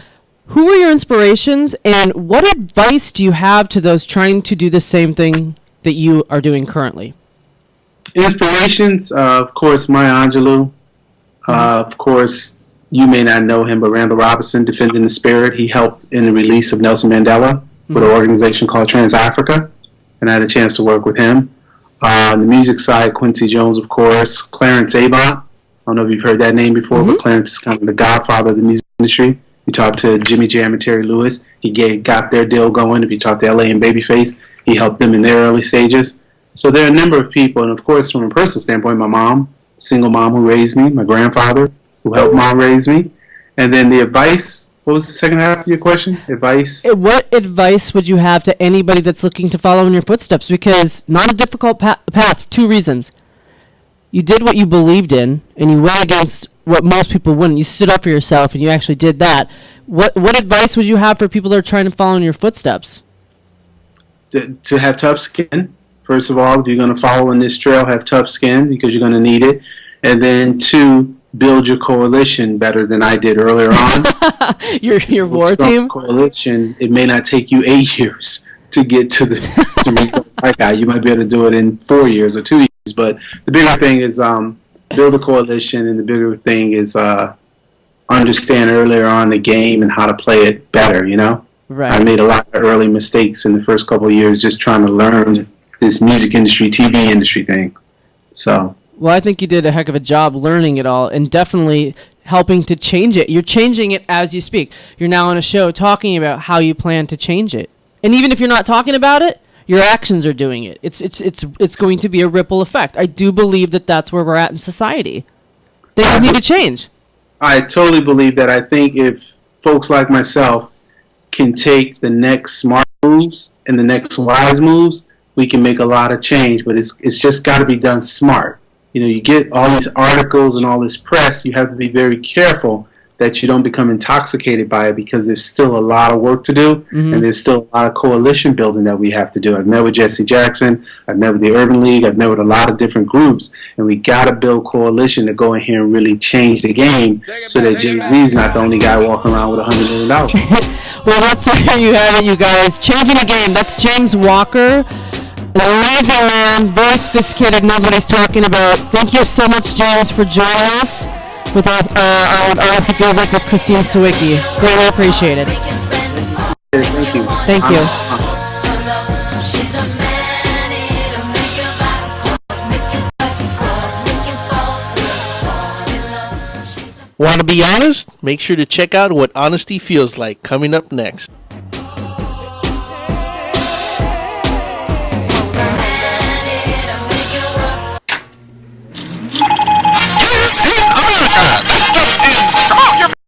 B: Who are your inspirations, and what advice do you have to those trying to do the same thing that you are doing currently?
C: Inspirations, of course, Maya Angelou. Of course, you may not know him, but Randall Robinson, Defending the Spirit. He helped in the release of Nelson Mandela with an organization called Trans Africa, and I had a chance to work with him. On the music side, Quincy Jones, of course. Clarence Avant. I don't know if you've heard that name before, but Clarence is kind of the godfather of the music industry. You talk to Jimmy Jam and Terry Lewis, he got their deal going. If you talk to L.A. and Babyface, he helped them in their early stages. So there are a number of people, and of course, from a personal standpoint, my mom, single mom who raised me, my grandfather, who helped mom raise me. And then the advice, what was the second half of your question? Advice?
B: What advice would you have to anybody that's looking to follow in your footsteps? Because not a difficult path, 2 reasons. You did what you believed in, and you went against what most people wouldn't. You stood up for yourself, and you actually did that. What advice would you have for people that are trying to follow in your footsteps?
C: To have tough skin. First of all, if you're going to follow in this trail, have tough skin because you're going to need it. And then 2, build your coalition better than I did earlier on.
B: your war team?
C: Coalition, it may not take you 8 years to get to the results like that. You might be able to do it in 4 years or 2 years. But the bigger thing is build a coalition, and the bigger thing is understand earlier on the game and how to play it better,
B: Right.
C: I made a lot of early mistakes in the first couple of years just trying to learn this music industry, TV industry thing. So.
B: Well, I think you did a heck of a job learning it all and definitely helping to change it. You're changing it as you speak. You're now on a show talking about how you plan to change it. And even if you're not talking about it, your actions are doing it. It's going to be a ripple effect. I do believe that that's where we're at in society. Things need to change.
C: I totally believe that. I think if folks like myself can take the next smart moves and the next wise moves, we can make a lot of change. But it's just got to be done smart. You get all these articles and all this press, you have to be very careful that you don't become intoxicated by it, because there's still a lot of work to do, and there's still a lot of coalition building that we have to do. I've met with Jesse Jackson, I've met with the Urban League, I've met with a lot of different groups, and we got to build coalition to go in here and really change the game so that Jay-Z's not the only guy walking around with $100 million.
B: Well, that's there you have it, you guys. Changing the game. That's James Walker. An amazing man, very sophisticated, knows what he's talking about. Thank you so much, James, for joining us with us on Honestly Feels Like with Christine Sawicky. Greatly appreciated.
C: Thank you.
B: Thank you.
K: Want to be honest? Make sure to check out What Honesty Feels Like, coming up next.